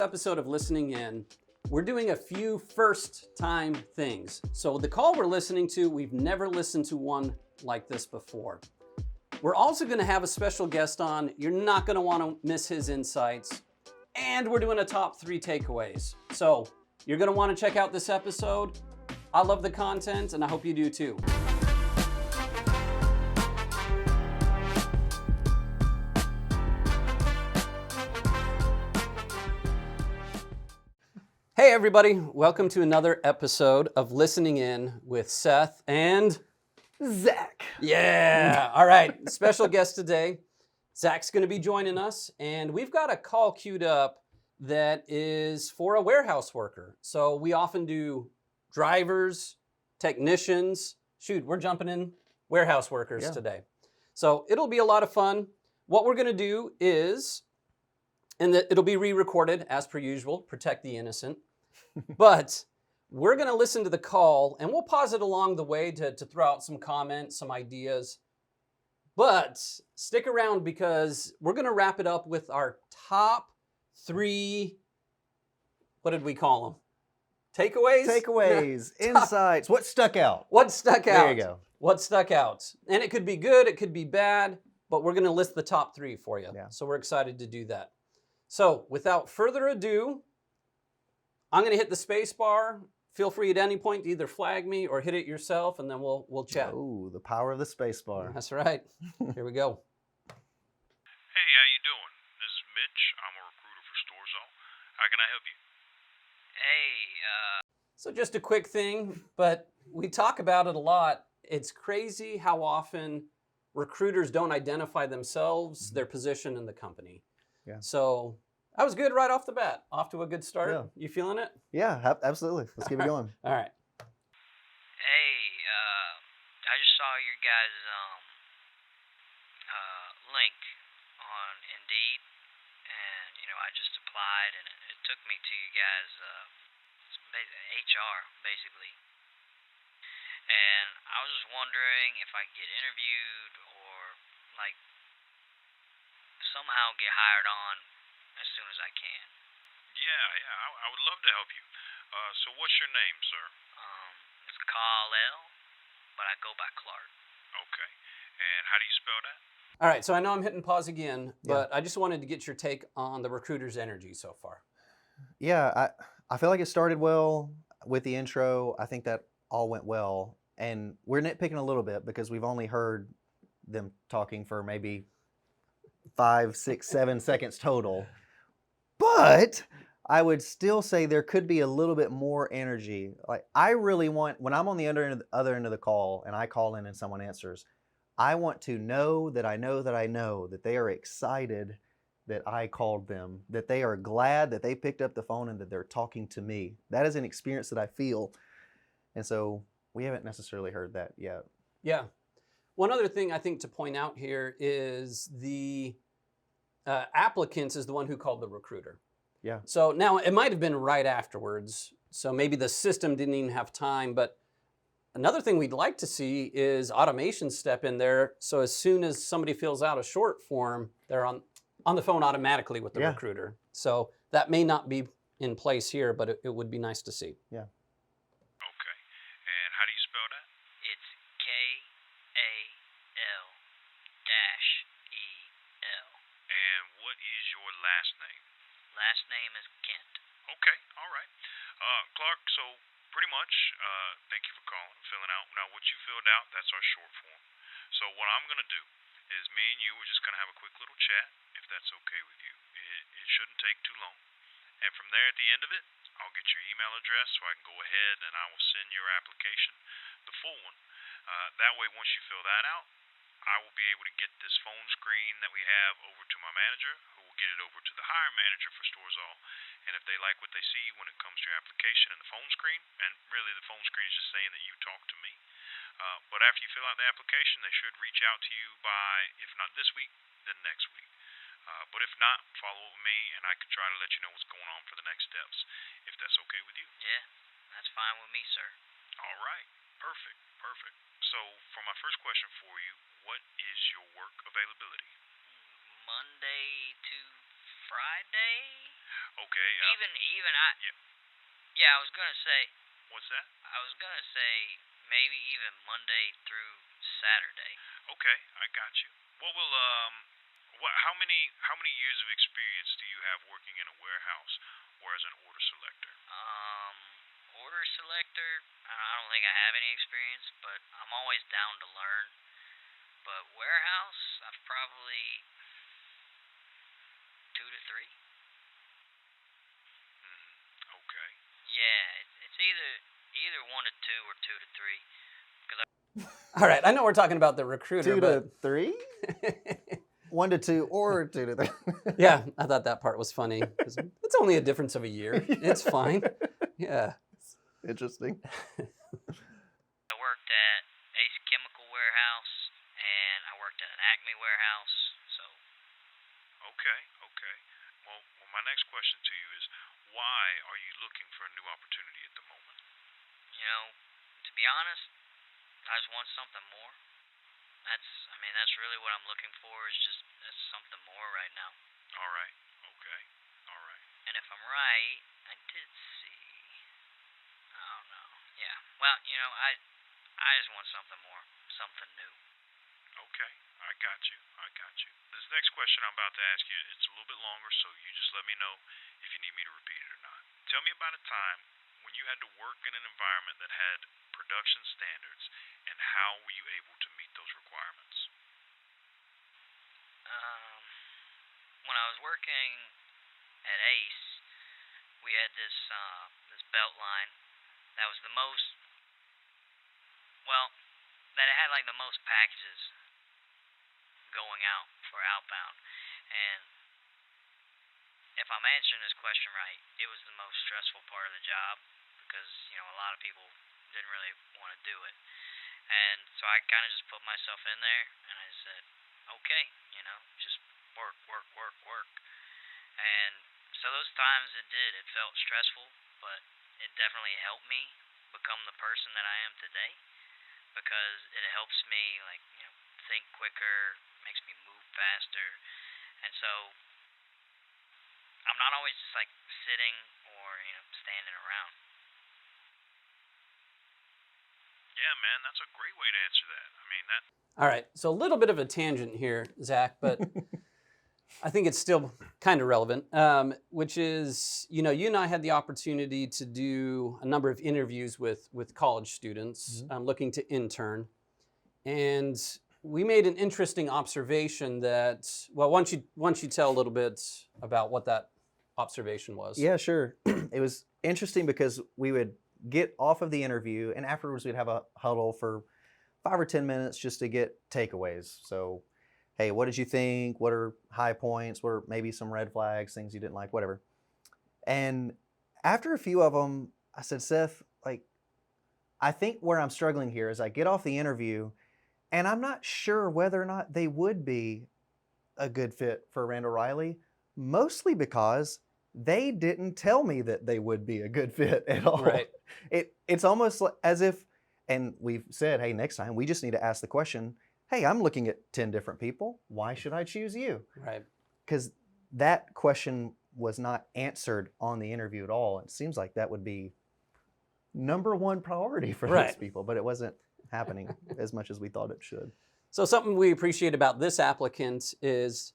Episode of Listening In, we're doing a few first-time things. So the call we're listening to, we've never listened to one like this before. We're also going to have a special guest on. You're not going to want to miss his insights. And we're doing a top 3 takeaways. So you're going to want to check out this episode. I love the content, and I hope you do too. Hey everybody, welcome to another episode of Listening In with Seth and Zack. Yeah, all right, special guest today. Zack's gonna be joining us, and we've got a call queued up that is for a warehouse worker. So we often do drivers, technicians. Shoot, we're jumping in warehouse workers today. So it'll be a lot of fun. What we're gonna do is, and it'll be re-recorded as per usual, protect the innocent. But we're going to listen to the call, and we'll pause it along the way to throw out some comments, some ideas. But stick around because we're going to wrap it up with our top 3, what did we call them? Takeaways? Takeaways, insights, what stuck out? What stuck out? There you go. What stuck out. And it could be good, it could be bad, but we're going to list the top 3 for you. Yeah. So we're excited to do that. So without further ado, I'm going to hit the space bar. Feel free at any point to either flag me or hit it yourself, and then we'll chat. Ooh, the power of the space bar. That's right. Here we go. Hey, how you doing? This is Mitch. I'm a recruiter for Storzall. How can I help you? So just a quick thing, but we talk about it a lot. It's crazy how often recruiters don't identify themselves, their position in the company. Yeah. So that was good right off the bat. Off to a good start. Yeah. You feeling it? Yeah, absolutely. Let's keep it going. All right. Hey, I just saw your guys' link on Indeed, and I just applied, and it took me to you guys' HR basically. And I was just wondering if I could get interviewed or somehow get hired on as soon as I can. Yeah, I would love to help you. So what's your name, sir? It's Kal-El, but I go by Clark. Okay. And how do you spell that? All right, so I know I'm hitting pause again, but I just wanted to get your take on the recruiter's energy so far. Yeah, I feel like it started well with the intro. I think that all went well. And we're nitpicking a little bit because we've only heard them talking for maybe 5, 6, 7 seconds total. But I would still say there could be a little bit more energy. Like, I really want, when I'm on the other end of the call and I call in and someone answers, I want to know that I know that I know that they are excited that I called them, that they are glad that they picked up the phone and that they're talking to me. That is an experience that I feel. And so we haven't necessarily heard that yet. Yeah. One other thing I think to point out here is the applicant is the one who called the recruiter. Yeah. So now it might have been right afterwards. So maybe the system didn't even have time. But another thing we'd like to see is automation step in there. So as soon as somebody fills out a short form, they're on the phone automatically with the recruiter. So that may not be in place here, but it would be nice to see. Yeah. Okay. And how do you spell that? It's Kal-E-L. And what is your last name? Last name is Kent. Okay, all right. Clark, so pretty much, thank you for calling and filling out. Now, what you filled out, that's our short form. So what I'm going to do is me and you, we're just going to have a quick little chat, if that's okay with you. It shouldn't take too long. And from there, at the end of it, I'll get your email address so I can go ahead and I will send your application, the full one. That way, once you fill that out, I will be able to get this phone screen that we have over to my manager, who will get it over to the hiring manager for Storzall. And if they like what they see when it comes to your application and the phone screen, and really the phone screen is just saying that you talked to me. But after you fill out the application, they should reach out to you by, if not this week, then next week. But if not, follow up with me, and I can try to let you know what's going on for the next steps, if that's okay with you. Yeah, that's fine with me, sir. All right. Perfect. So, for my first question for you, what is your work availability? Monday to Friday? Okay. Even I. Yeah. Yeah, I was gonna say. What's that? I was gonna say maybe even Monday through Saturday. Okay, I got you. What will how many years of experience do you have working in a warehouse or as an order selector? Order selector. I don't think I have any experience, but I'm always down to learn. But warehouse, I've probably 2 to 3. Okay. Yeah, it's either 1 to 2 or 2 to 3. All right, I know we're talking about the recruiter, 2 but to 3, 1 to 2, or 2 to 3. yeah, I thought that part was funny. 'Cause it's only a difference of a year. It's fine. Yeah. Interesting. I worked at Ace Chemical Warehouse and I worked at an Acme warehouse. So Okay. Okay. Well, my next question to you is, why are you looking for a new opportunity at the moment? to be honest, I just want something more. That's really what I'm looking for is just something more right now. All right. Okay. All right. And if I'm right, I did see. I don't know. Yeah. Well, I just want something more, something new. Okay. I got you. I got you. This next question I'm about to ask you, it's a little bit longer, so you just let me know if you need me to repeat it or not. Tell me about a time when you had to work in an environment that had production standards, and how were you able to meet those requirements? When I was working at Ace, we had this belt line that was the most. Well, that it had like the most packages going out for outbound, and if I'm answering this question right, it was the most stressful part of the job because a lot of people didn't really want to do it, and so I kind of just put myself in there and I said, okay, just work, work, work, work, and so those times it felt stressful, but it definitely helped me become the person that I am today because it helps me think quicker, makes me move faster, and so I'm not always just sitting or standing around. Yeah, man, that's a great way to answer that. I mean, that. All right, so a little bit of a tangent here, Zach, but I think it's still kind of relevant, which is, you and I had the opportunity to do a number of interviews with college students looking to intern. And we made an interesting observation that, well, once you tell a little bit about what that observation was. Yeah, sure. It was interesting because we would get off of the interview and afterwards we'd have a huddle for 5 or 10 minutes just to get takeaways. So, hey, what did you think? What are high points? What are maybe some red flags, things you didn't like, whatever. And after a few of them, I said, Seth, I think where I'm struggling here is I get off the interview and I'm not sure whether or not they would be a good fit for Randall Reilly, mostly because they didn't tell me that they would be a good fit at all. Right. It's almost as if, and we've said, hey, next time we just need to ask the question, hey, I'm looking at 10 different people. Why should I choose you? Right. Because that question was not answered on the interview at all. It seems like that would be number one priority for those people, but it wasn't happening as much as we thought it should. So something we appreciate about this applicant is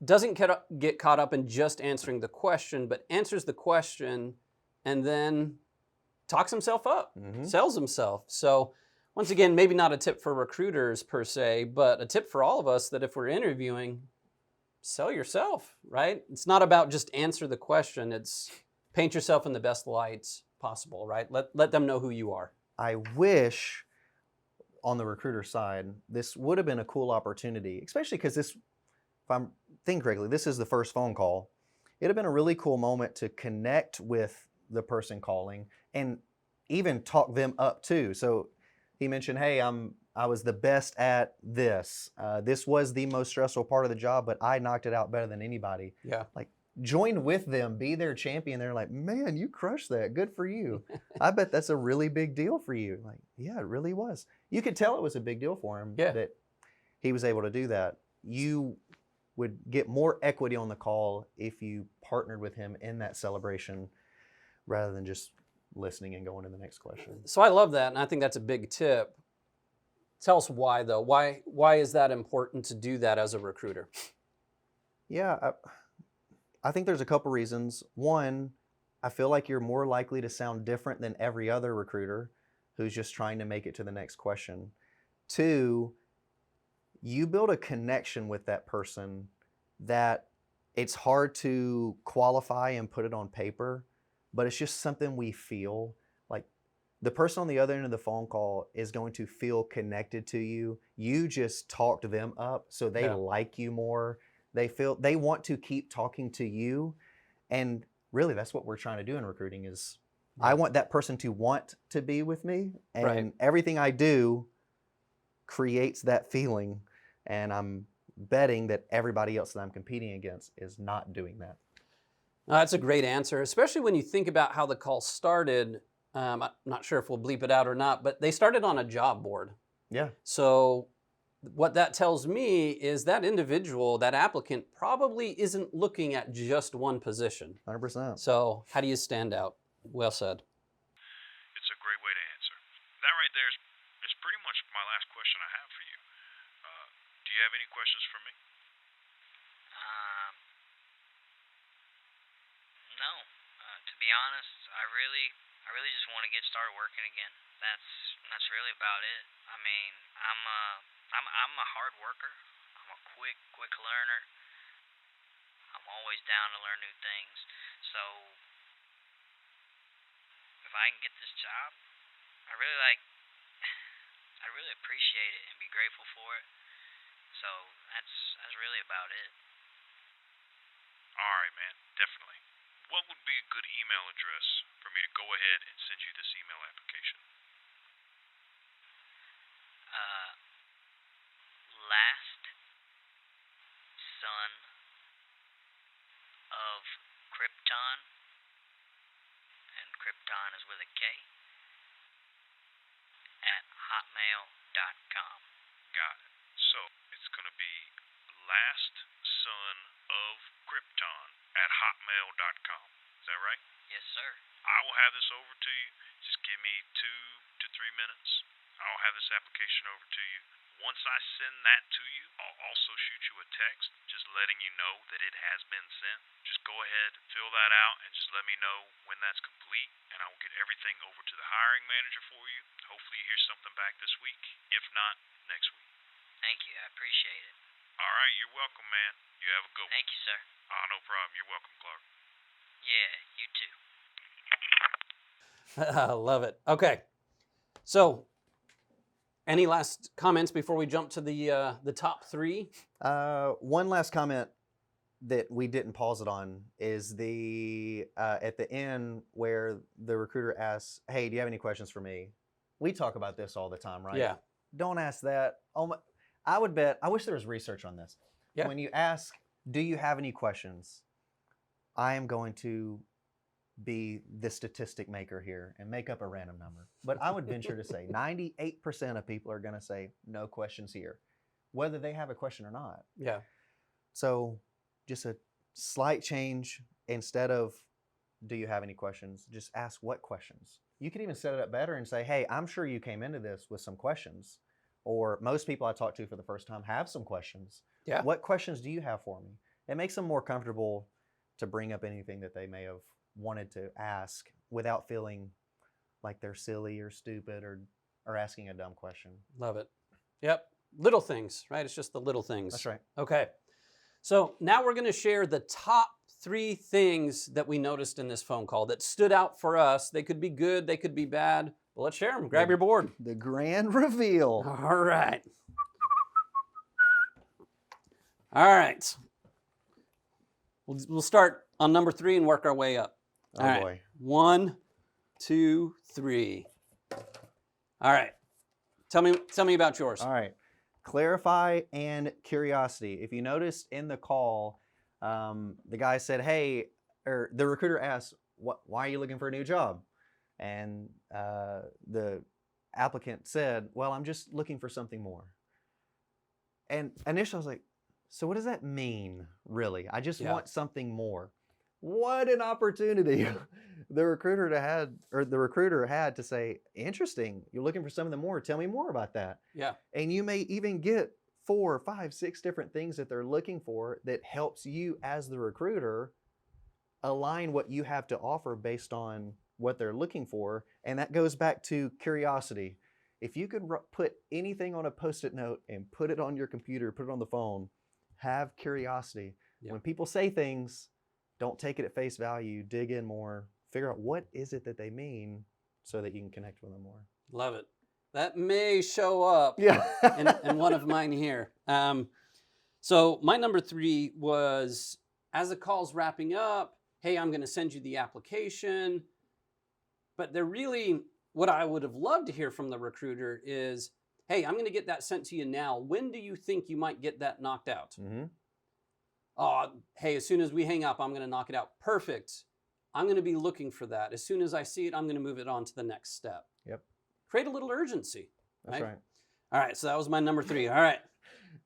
doesn't get caught up in just answering the question, but answers the question and then talks himself up, sells himself. So once again, maybe not a tip for recruiters per se, but a tip for all of us that if we're interviewing, sell yourself, right? It's not about just answer the question. It's paint yourself in the best light possible, right? Let them know who you are. I wish on the recruiter side, this would have been a cool opportunity, especially because this, if I'm thinking correctly, this is the first phone call. It'd have been a really cool moment to connect with the person calling and even talk them up too. So he mentioned, hey, I was the best at this. This was the most stressful part of the job, but I knocked it out better than anybody. Yeah. Join with them, be their champion. They're like, man, you crushed that. Good for you. I bet that's a really big deal for you. Yeah, it really was. You could tell it was a big deal for him that he was able to do that. You would get more equity on the call if you partnered with him in that celebration rather than just listening and going to the next question. So I love that, and I think that's a big tip. Tell us why, though. Why is that important to do that as a recruiter? Yeah, I think there's a couple reasons. One, I feel like you're more likely to sound different than every other recruiter who's just trying to make it to the next question. Two, you build a connection with that person that it's hard to qualify and put it on paper, but it's just something we feel. Like the person on the other end of the phone call is going to feel connected to you. You just talked them up, so they like you more. They want to keep talking to you. And really, that's what we're trying to do in recruiting is I want that person to want to be with me. And everything I do creates that feeling. And I'm betting that everybody else that I'm competing against is not doing that. That's a great answer, especially when you think about how the call started. I'm not sure if we'll bleep it out or not, but they started on a job board. Yeah. So what that tells me is that individual, that applicant, probably isn't looking at just one position. 100%. So how do you stand out? Well said. It's a great way to answer. That right there is pretty much my last question I have for you. Do you have any questions for me? No. To be honest, I really just want to get started working again. That's really about it. I mean, I'm a hard worker. I'm a quick learner. I'm always down to learn new things. So if I can get this job, I really appreciate it and be grateful for it. So that's really about it. All right, man. Definitely. What would be a good email address for me to go ahead and send you this email application? Last son of Krypton, and Krypton is with a K, at hotmail.com. Got it. So it's going to be last son of Krypton at hotmail.com. Is that right? Yes, sir. I will have this over to you. Just give me 2 to 3 minutes. I'll have this application over to you. Once I send that to you, I'll also shoot you a text just letting you know that it has been sent. Just go ahead, fill that out, and just let me know when that's complete, and I will get everything over to the hiring manager for you. Hopefully you hear something back this week. If not, next week. Thank you. I appreciate it. All right, you're welcome, man. You have a good one. Thank you, sir. No problem. You're welcome, Clark. Yeah, you too. I love it. Okay. So any last comments before we jump to the top three? One last comment that we didn't pause it on is the at the end where the recruiter asks, "Hey, do you have any questions for me?" We talk about this all the time, right? Yeah. Don't ask that. Oh my, I would bet. I wish there was research on this. Yeah. When you ask, "Do you have any questions?" I am going to be the statistic maker here and make up a random number. But I would venture to say 98% of people are going to say no questions here, whether they have a question or not. Yeah. So just a slight change. Instead of do you have any questions, just ask what questions. You can even set it up better and say, hey, I'm sure you came into this with some questions. Or most people I talk to for the first time have some questions. Yeah. What questions do you have for me? It makes them more comfortable to bring up anything that they may have wanted to ask without feeling like they're silly or stupid or asking a dumb question. Love it. Yep. Little things, right? It's just the little things. That's right. Okay. So now we're going to share the top 3 things that we noticed in this phone call that stood out for us. They could be good, they could be bad, but let's share them. Grab your board. The grand reveal. All right. All right. We'll start on number 3 and work our way up. Oh, All right. boy. 1, 2, 3. All right. Tell me about yours. All right. Clarify and curiosity. If you noticed in the call, the guy said, hey, or the recruiter asked, why are you looking for a new job? And the applicant said, well, I'm just looking for something more. And initially I was like, So what does that mean, really? I just Yeah. want something more. What an opportunity the recruiter had to say, interesting, you're looking for something more. Tell me more about that. Yeah. And you may even get 4, 5, 6 different things that they're looking for that helps you as the recruiter align what you have to offer based on what they're looking for. And that goes back to curiosity. If you could put anything on a Post-it note and put it on your computer, put it on the phone, have curiosity. Yeah. When people say things, don't take it at face value, dig in more, figure out what is it that they mean so that you can connect with them more. Love it. That may show up Yeah. in one of mine here. So my number 3 was, as the call's wrapping up, hey, I'm going to send you the application. But they're really, what I would have loved to hear from the recruiter is, hey, I'm going to get that sent to you now. When do you think you might get that knocked out? Mm-hmm. Oh, hey, as soon as we hang up, I'm going to knock it out. Perfect. I'm going to be looking for that. As soon as I see it, I'm going to move it on to the next step. Yep. Create a little urgency. That's right. All right, so that was my number 3. All right.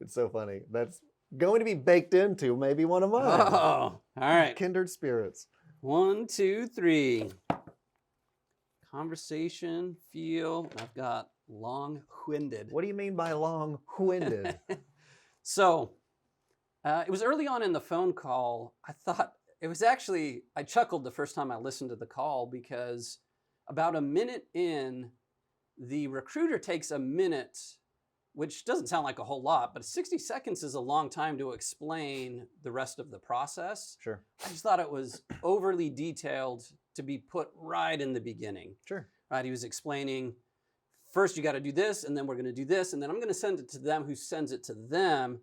It's so funny. That's going to be baked into maybe one of mine. Oh, all right. Kindred spirits. 1, 2, 3. Conversation, feel. I've got long-winded. What do you mean by long-winded? So, it was early on in the phone call. I thought it was actually, I chuckled the first time I listened to the call because about a minute in, the recruiter takes a minute, which doesn't sound like a whole lot, but 60 seconds is a long time to explain the rest of the process. Sure. I just thought it was overly detailed to be put right in the beginning. Sure. Right? He was explaining, first you got to do this, and then we're going to do this, and then I'm going to send it to them who sends it to them.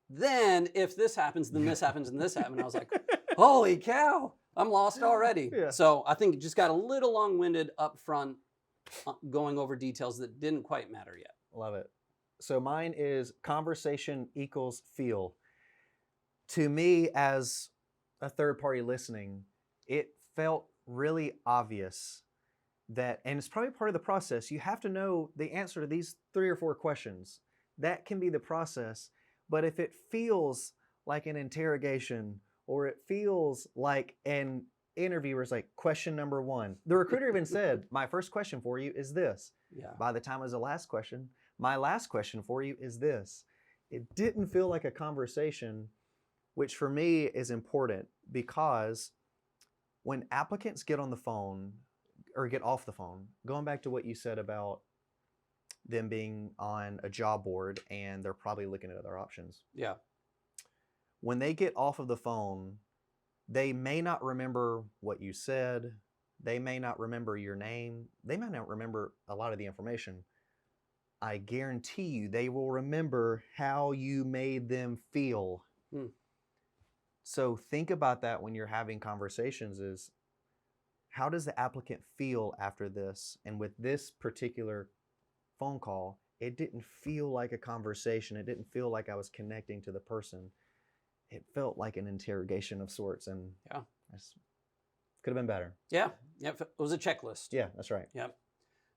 Then if this happens, then this happens, and this happens. I was like, holy cow, I'm lost already. Yeah. So I think it just got a little long-winded up front, going over details that didn't quite matter yet. Love it. So mine is conversation equals feel. To me, as a third party listening, it felt really obvious that, and it's probably part of the process, you have to know the answer to these 3 or 4 questions. That can be the process. But if it feels like an interrogation or it feels like an interview where it's like question number 1, the recruiter even said, my first question for you is this. Yeah. By the time it was the last question, my last question for you is this. It didn't feel like a conversation, which for me is important because when applicants get on the phone or get off the phone, going back to what you said about them being on a job board and they're probably looking at other options. Yeah. When they get off of the phone, they may not remember what you said. They may not remember your name. They may not remember a lot of the information. I guarantee you they will remember how you made them feel. So think about that when you're having conversations is, how does the applicant feel after this? And with this particular phone call, it didn't feel like a conversation. It didn't feel like I was connecting to the person. It felt like an interrogation of sorts, and Yeah. could have been better. Yeah. Yep. It was a checklist. Yeah, that's right. Yep.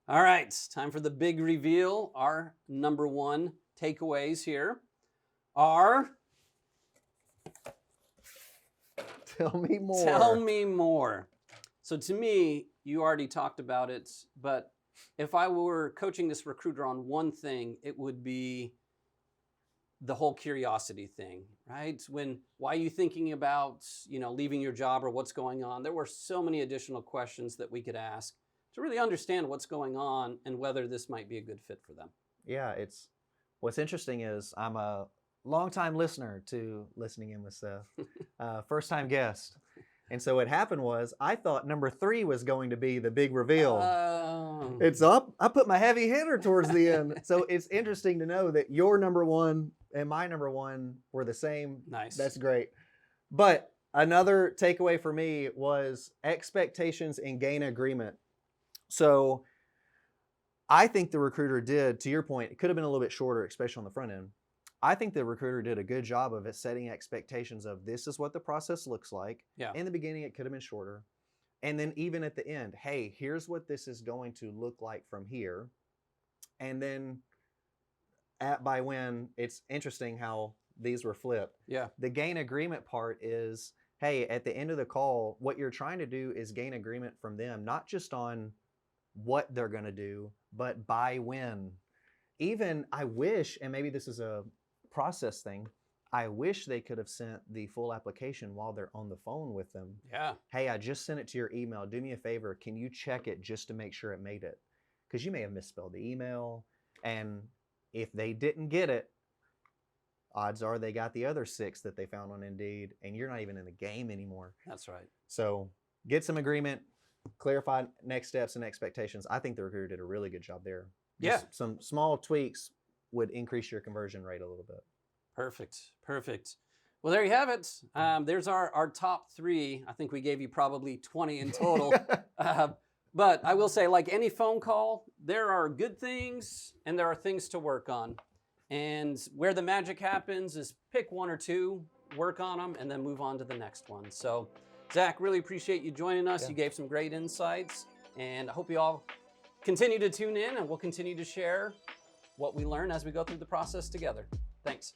All right. Time for the big reveal. Our number 1 takeaways here are, Tell me more. tell me more. So to me, you already talked about it, but if I were coaching this recruiter on one thing, it would be the whole curiosity thing, right? Why are you thinking about, leaving your job or what's going on? There were so many additional questions that we could ask to really understand what's going on and whether this might be a good fit for them. Yeah, what's interesting is I'm a longtime listener to Listening In with Seth, first time guest. And so what happened was I thought number 3 was going to be the big reveal. It's up. I put my heavy hitter towards the end. So it's interesting to know that your number 1 and my number 1 were the same. Nice. That's great. But another takeaway for me was expectations and gain agreement. So I think the recruiter did, to your point, it could have been a little bit shorter, especially on the front end. I think the recruiter did a good job of it setting expectations of this is what the process looks like. Yeah. In the beginning, it could have been shorter. And then even at the end, hey, here's what this is going to look like from here. And then by when, it's interesting how these were flipped. Yeah. The gain agreement part is, hey, at the end of the call, what you're trying to do is gain agreement from them, not just on what they're going to do, but by when. Even I wish, and maybe this is a process thing, I wish they could have sent the full application while they're on the phone with them. Yeah. Hey, I just sent it to your email. Do me a favor. Can you check it just to make sure it made it? Because you may have misspelled the email. And if they didn't get it, odds are they got the other 6 that they found on Indeed, and you're not even in the game anymore. That's right. So get some agreement, clarify next steps and expectations. I think the recruiter did a really good job there. Yeah. Just some small tweaks would increase your conversion rate a little bit. Perfect. Perfect. Well, there you have it. There's our top 3. I think we gave you probably 20 in total. But I will say, like any phone call, there are good things and there are things to work on. And where the magic happens is pick 1 or 2, work on them, and then move on to the next one. So, Zach, really appreciate you joining us. Yeah. You gave some great insights. And I hope you all continue to tune in, and we'll continue to share what we learn as we go through the process together. Thanks.